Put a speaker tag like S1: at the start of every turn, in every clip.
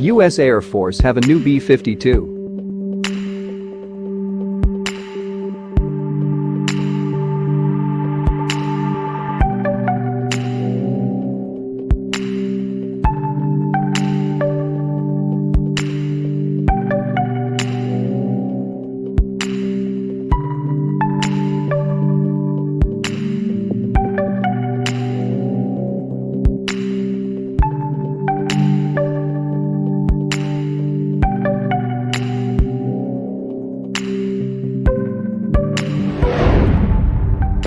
S1: U.S. Air Force have a new B-52.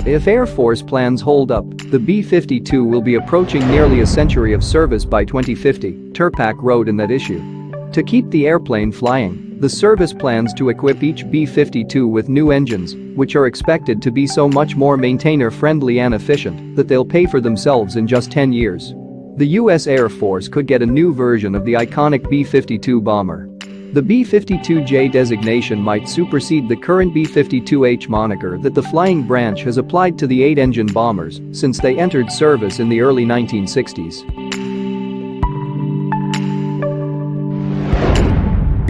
S1: If Air Force plans hold up, the B-52 will be approaching nearly a century of service by 2050, Tirpak wrote in that issue. To keep the airplane flying, the service plans to equip each B-52 with new engines, which are expected to be so much more maintainer-friendly and efficient that they'll pay for themselves in just 10 years. The U.S. Air Force could get a new version of the iconic B-52 bomber. The B-52J designation might supersede the current B-52H moniker that the flying branch has applied to the 8-engine bombers since they entered service in the early 1960s.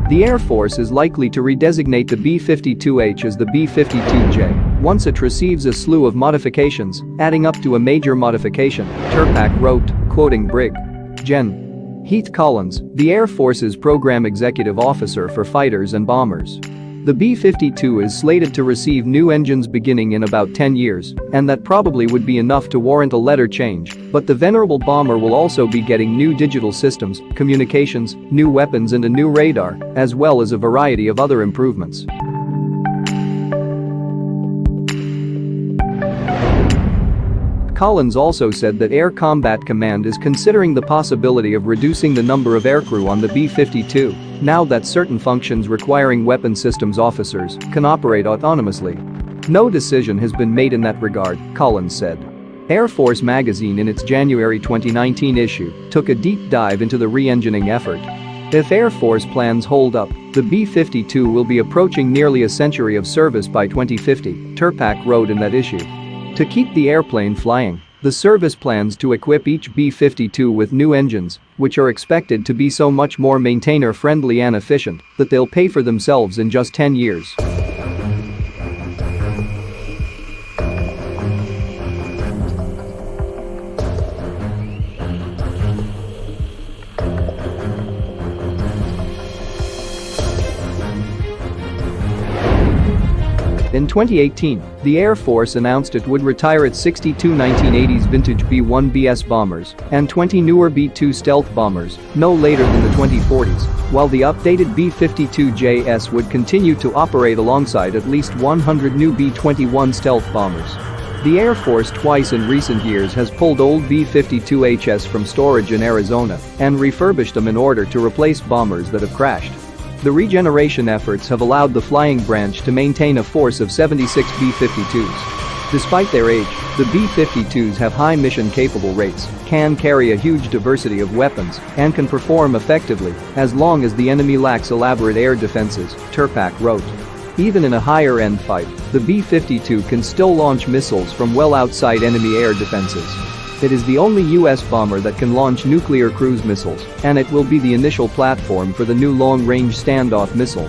S1: The Air Force is likely to redesignate the B-52H as the B-52J once it receives a slew of modifications, adding up to a major modification, Tirpak wrote, quoting Brig. Gen. Heath Collins, the Air Force's Program Executive Officer for Fighters and Bombers. The B-52 is slated to receive new engines beginning in about 10 years, and that probably would be enough to warrant a letter change, but the venerable bomber will also be getting new digital systems, communications, new weapons and a new radar, as well as a variety of other improvements. Collins also said that Air Combat Command is considering the possibility of reducing the number of aircrew on the B-52 now that certain functions requiring weapon systems officers can operate autonomously. No decision has been made in that regard, Collins said. Air Force magazine in its January 2019 issue took a deep dive into the re-engineering effort. If Air Force plans hold up, the B-52 will be approaching nearly a century of service by 2050, Tirpak wrote in that issue. To keep the airplane flying, the service plans to equip each B-52 with new engines, which are expected to be so much more maintainer-friendly and efficient that they'll pay for themselves in just 10 years. In 2018, the Air Force announced it would retire its 62 1980s vintage B-1BS bombers and 20 newer B-2 stealth bombers no later than the 2040s, while the updated B-52JS would continue to operate alongside at least 100 new B-21 stealth bombers. The Air Force twice in recent years has pulled old B-52HS from storage in Arizona and refurbished them in order to replace bombers that have crashed. The regeneration efforts have allowed the flying branch to maintain a force of 76 B-52s. Despite their age, the B-52s have high mission-capable rates, can carry a huge diversity of weapons, and can perform effectively as long as the enemy lacks elaborate air defenses, Tirpak wrote. Even in a higher-end fight, the B-52 can still launch missiles from well outside enemy air defenses. It is the only U.S. bomber that can launch nuclear cruise missiles, and it will be the initial platform for the new long-range standoff missile.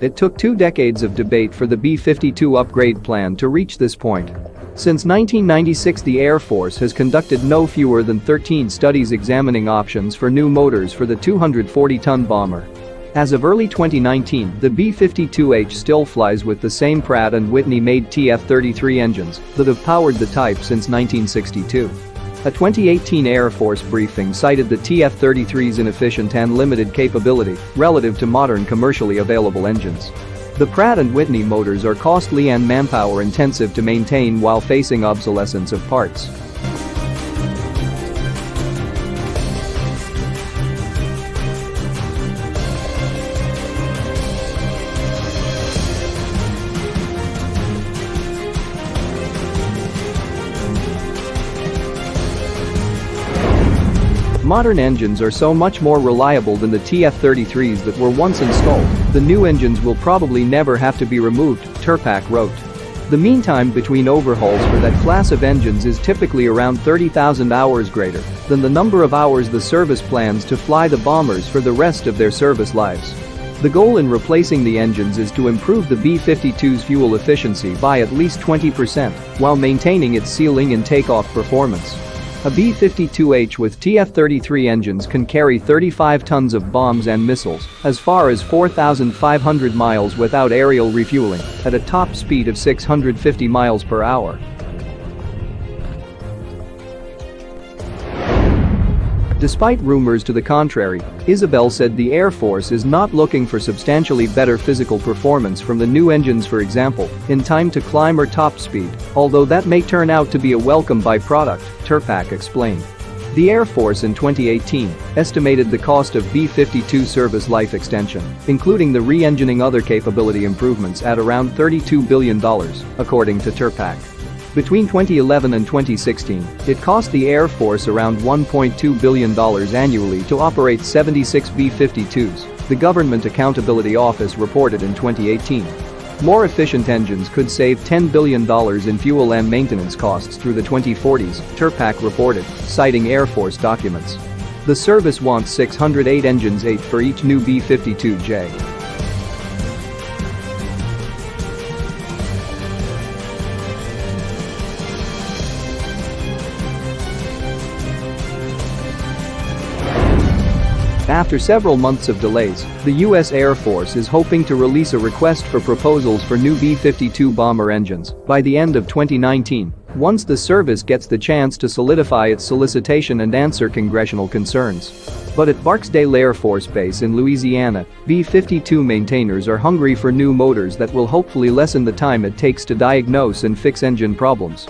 S1: It took 2 decades of debate for the B-52 upgrade plan to reach this point. Since 1996, the Air Force has conducted no fewer than 13 studies examining options for new motors for the 240-ton bomber. As of early 2019, the B-52H still flies with the same Pratt & Whitney-made TF-33 engines that have powered the type since 1962. A 2018 Air Force briefing cited the TF-33's inefficient and limited capability relative to modern commercially available engines. The Pratt & Whitney motors are costly and manpower-intensive to maintain while facing obsolescence of parts. Modern engines are so much more reliable than the TF-33s that were once installed, the new engines will probably never have to be removed, Tirpak wrote. The mean time between overhauls for that class of engines is typically around 30,000 hours, greater than the number of hours the service plans to fly the bombers for the rest of their service lives. The goal in replacing the engines is to improve the B-52's fuel efficiency by at least 20% while maintaining its ceiling and takeoff performance. A B-52H with TF-33 engines can carry 35 tons of bombs and missiles as far as 4,500 miles without aerial refueling at a top speed of 650 miles per hour. Despite rumors to the contrary, Isabel said the Air Force is not looking for substantially better physical performance from the new engines, for example, in time to climb or top speed, although that may turn out to be a welcome byproduct, Tirpak explained. The Air Force in 2018 estimated the cost of B-52 service life extension, including the re-engining other capability improvements, at around $32 billion, according to Tirpak. Between 2011 and 2016, it cost the Air Force around $1.2 billion annually to operate 76 B-52s, the Government Accountability Office reported in 2018. More efficient engines could save $10 billion in fuel and maintenance costs through the 2040s, Tirpak reported, citing Air Force documents. The service wants 608 engines, 8 for each new B-52J. After several months of delays, the U.S. Air Force is hoping to release a request for proposals for new B-52 bomber engines by the end of 2019, once the service gets the chance to solidify its solicitation and answer congressional concerns. But at Barksdale Air Force Base in Louisiana, B-52 maintainers are hungry for new motors that will hopefully lessen the time it takes to diagnose and fix engine problems.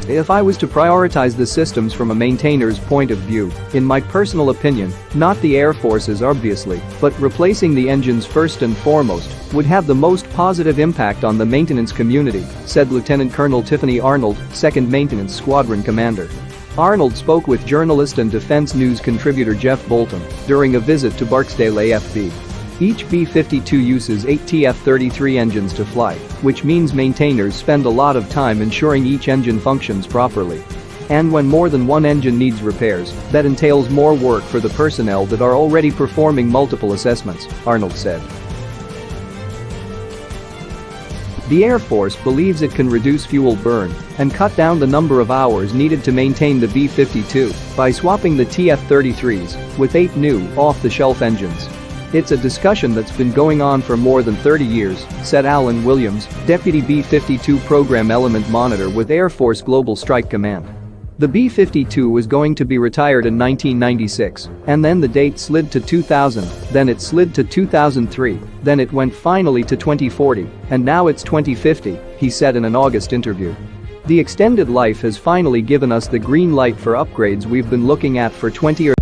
S1: If I was to prioritize the systems from a maintainer's point of view, in my personal opinion, not the Air Force's obviously, but replacing the engines first and foremost would have the most positive impact on the maintenance community, said Lieutenant Colonel Tiffany Arnold, 2nd Maintenance Squadron Commander. Arnold spoke with journalist and Defense News contributor Jeff Bolton during a visit to Barksdale AFB. Each B-52 uses 8 TF-33 engines to fly, which means maintainers spend a lot of time ensuring each engine functions properly. And when more than one engine needs repairs, that entails more work for the personnel that are already performing multiple assessments, Arnold said. The Air Force believes it can reduce fuel burn and cut down the number of hours needed to maintain the B-52 by swapping the TF-33s with 8 new, off-the-shelf engines. It's a discussion that's been going on for more than 30 years, said Alan Williams, Deputy B-52 Program Element Monitor with Air Force Global Strike Command. The B-52 was going to be retired in 1996, and then the date slid to 2000, then it slid to 2003, then it went finally to 2040, and now it's 2050, he said in an August interview. The extended life has finally given us the green light for upgrades we've been looking at for 20 or